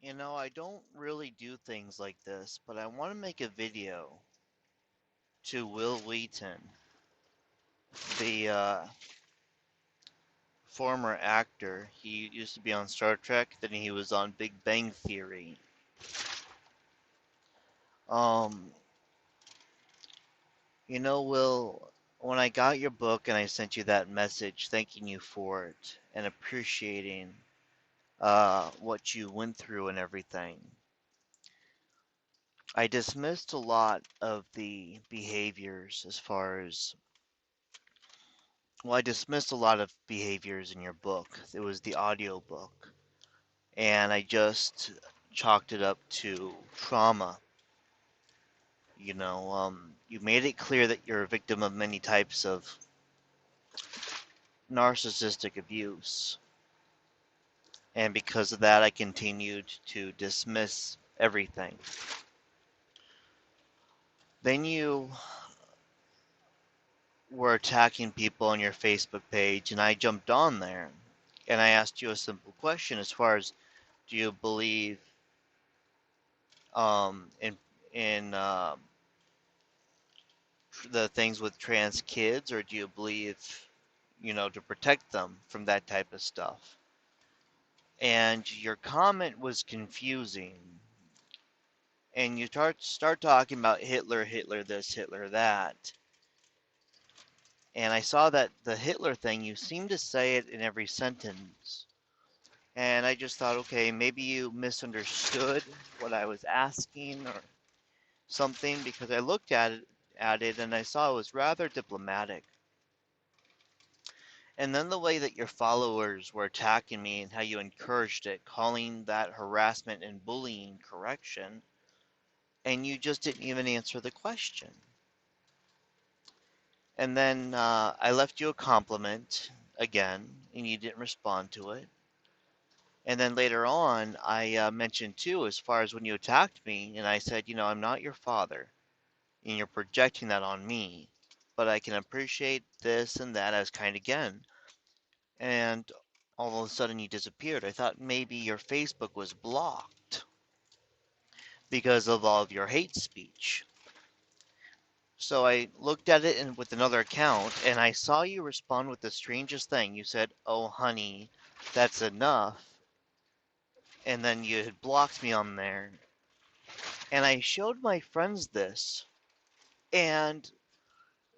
I don't really do things like this, but I want to make a video to Wil Wheaton, the former actor. He used to be on Star Trek, then he was on Big Bang Theory. Um, Will, when I got your book and I sent you that message thanking you for it and appreciating what you went through and everything, I dismissed a lot of the behaviors as far as I dismissed a lot of behaviors in your book. It was the audio book, and I just chalked it up to trauma. You made it clear that you're a victim of many types of narcissistic abuse, and because of that, I continued to dismiss everything. Then you were attacking people on your Facebook page, and I jumped on there, and I asked you a simple question as far as, do you believe in the things with trans kids, or do you believe, to protect them from that type of stuff? And your comment was confusing, and you start talking about Hitler, Hitler this, Hitler that. And I saw that the Hitler thing, you seem to say it in every sentence. And I just thought, okay, maybe you misunderstood what I was asking or something, because I looked at it and I saw it was rather diplomatic. And then the way that your followers were attacking me and how you encouraged it, calling that harassment and bullying correction, and you just didn't even answer the question. And then I left you a compliment again, and you didn't respond to it. And then later on, I mentioned too, as far as when you attacked me, and I said, I'm not your father, and you're projecting that on me, but I can appreciate this and that as kind again. And all of a sudden you disappeared. I thought maybe your Facebook was blocked because of all of your hate speech. So I looked at it with another account, and I saw you respond with the strangest thing. You said, "Oh, honey, that's enough." And then you had blocked me on there. And I showed my friends this, and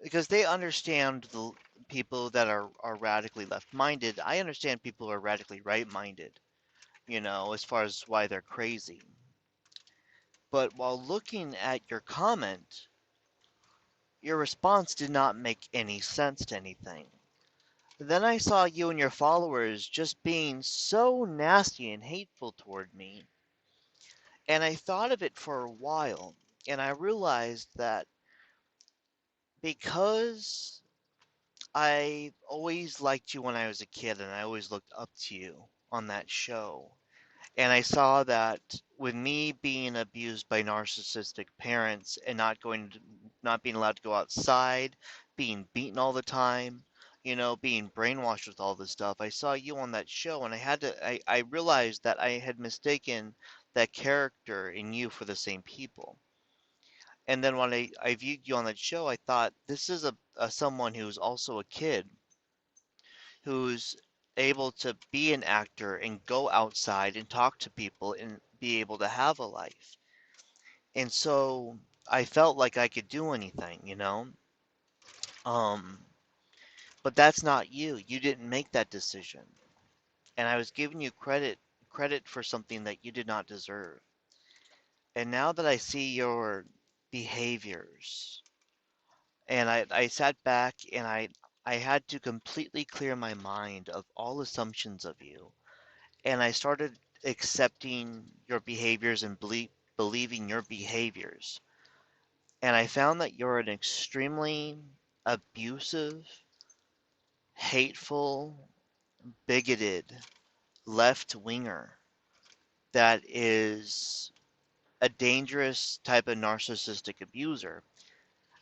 because they understand the people that are radically left-minded, I understand people who are radically right-minded, as far as why they're crazy. But while looking at your comment, your response did not make any sense to anything. Then I saw you and your followers just being so nasty and hateful toward me, and I thought of it for a while, and I realized that because I always liked you when I was a kid and I always looked up to you on that show, and I saw that with me being abused by narcissistic parents and not being allowed to go outside, being beaten all the time, being brainwashed with all this stuff. I saw you on that show, and I realized that I had mistaken that character in you for the same people. And then when I viewed you on that show, I thought this is a someone who's also a kid who's able to be an actor and go outside and talk to people and be able to have a life. And so I felt like I could do anything. Um, but that's not you. You didn't make that decision. And I was giving you credit for something that you did not deserve. And now that I see your behaviors, and I sat back and I had to completely clear my mind of all assumptions of you, and I started accepting your behaviors and believing your behaviors. And I found that you're an extremely abusive, hateful, bigoted left winger that is a dangerous type of narcissistic abuser.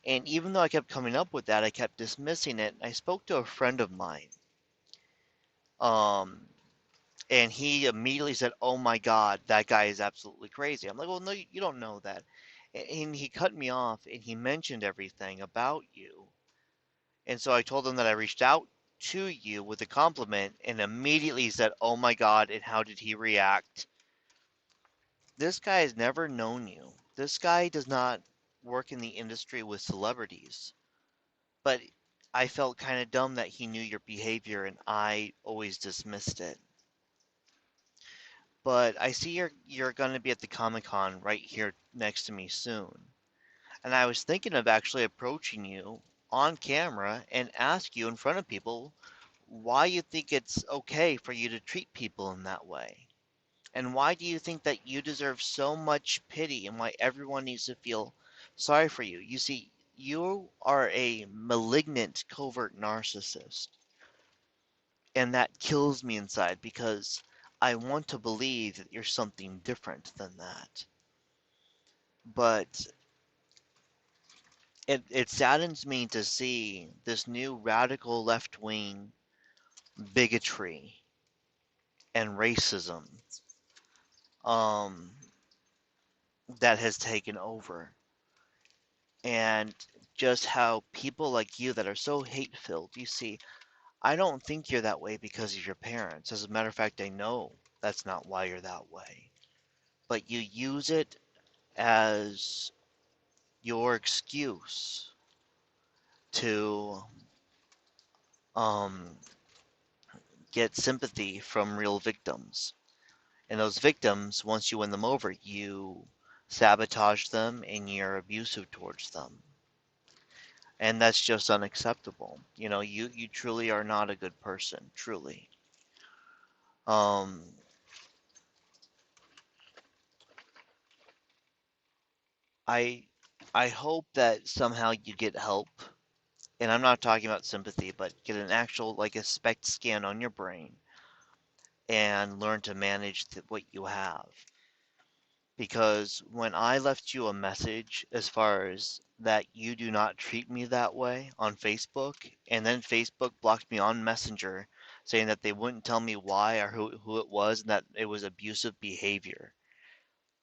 And even though I kept coming up with that, I kept dismissing it. I spoke to a friend of mine, um, And he immediately said, "Oh my God, that guy is absolutely crazy." I'm like, "Well, no, you don't know that." And he cut me off and he mentioned everything about you. And so I told him that I reached out to you with a compliment and immediately he said, "Oh my God." And how did he react? This guy has never known you. This guy does not work in the industry with celebrities. But I felt kind of dumb that he knew your behavior and I always dismissed it. But I see you're going to be at the Comic-Con right here next to me soon. And I was thinking of actually approaching you on camera and ask you in front of people why you think it's okay for you to treat people in that way. And why do you think that you deserve so much pity and why everyone needs to feel sorry for you? You see, you are a malignant, covert narcissist. And that kills me inside because I want to believe that you're something different than that. But it saddens me to see this new radical left wing bigotry and racism um, that has taken over. And just how people like you that are so hate filled, you see, I don't think you're that way because of your parents. As a matter of fact, I know that's not why you're that way. But you use it as your excuse to um, get sympathy from real victims. And those victims, once you win them over, you sabotage them and you're abusive towards them. And that's just unacceptable. You truly are not a good person, truly. Um, I I hope that somehow you get help. And I'm not talking about sympathy, but get an actual like a SPECT scan on your brain and learn to manage what you have. Because when I left you a message as far as that you do not treat me that way on Facebook, and then Facebook blocked me on Messenger saying that they wouldn't tell me why or who it was and that it was abusive behavior.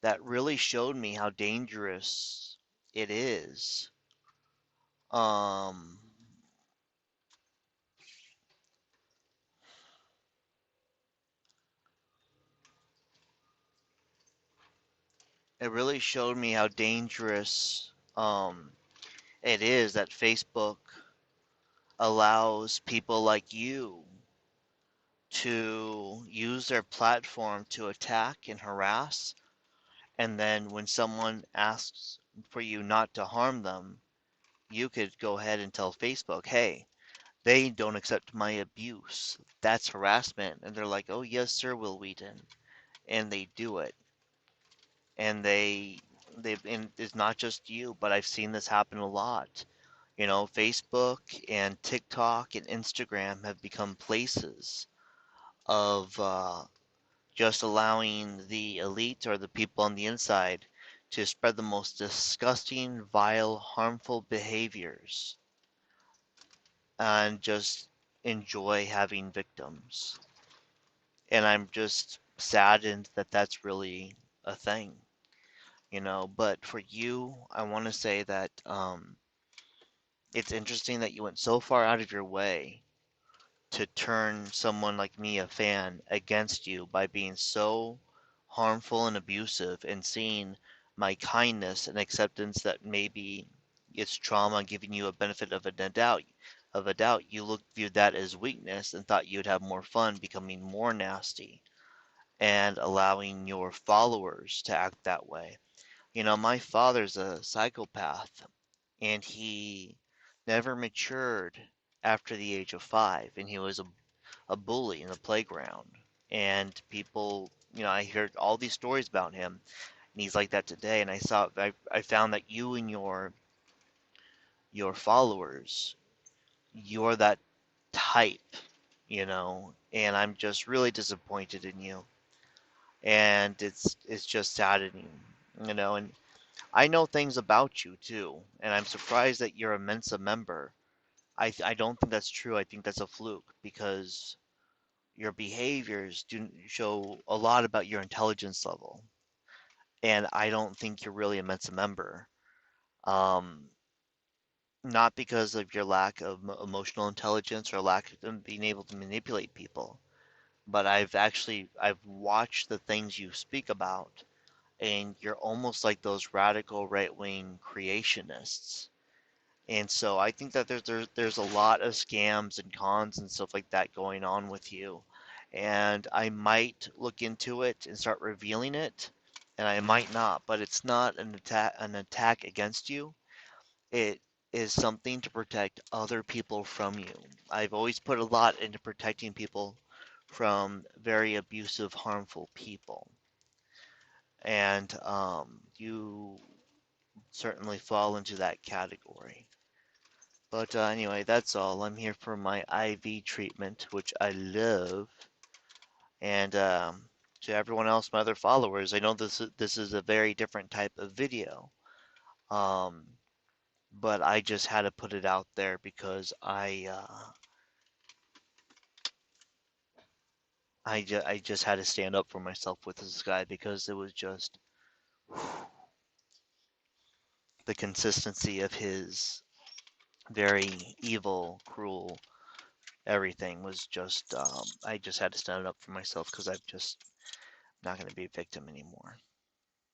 That really showed me how dangerous it is. Um, it really showed me how dangerous it is that Facebook allows people like you to use their platform to attack and harass. And then when someone asks for you not to harm them, you could go ahead and tell Facebook, hey, they don't accept my abuse. That's harassment. And they're like, oh, yes, sir, Wil Wheaton. And they do it. And and it's not just you, but I've seen this happen a lot. Facebook and TikTok and Instagram have become places of just allowing the elite or the people on the inside to spread the most disgusting, vile, harmful behaviors and just enjoy having victims. And I'm just saddened that that's really a thing. But for you, I want to say that it's interesting that you went so far out of your way to turn someone like me, a fan, against you by being so harmful and abusive and seeing my kindness and acceptance that maybe it's trauma giving you a benefit of a doubt. You viewed that as weakness and thought you'd have more fun becoming more nasty and allowing your followers to act that way. My father's a psychopath and he never matured after the age of 5 and he was a bully in the playground. And people, I heard all these stories about him, and he's like that today. And I found that you and your followers, you're that type. And I'm just really disappointed in you. And it's just saddening. And I know things about you too, and I'm surprised that you're a Mensa member. I don't think that's true. I think that's a fluke because your behaviors do show a lot about your intelligence level, and I don't think you're really a Mensa member. Um, Not because of your lack of emotional intelligence or lack of being able to manipulate people, but I've watched the things you speak about, and you're almost like those radical right-wing creationists. And so I think that there's a lot of scams and cons and stuff like that going on with you. And I might look into it and start revealing it, and I might not, but it's not an attack against you. It is something to protect other people from you. I've always put a lot into protecting people from very abusive, harmful people. And you certainly fall into that category. But anyway, that's all. I'm here for my IV treatment, which I love. And to everyone else, my other followers, I know this is a very different type of video. Um, but I just had to put it out there because I just had to stand up for myself with this guy because it was just the consistency of his very evil, cruel everything was just I just had to stand up for myself because I'm just not going to be a victim anymore.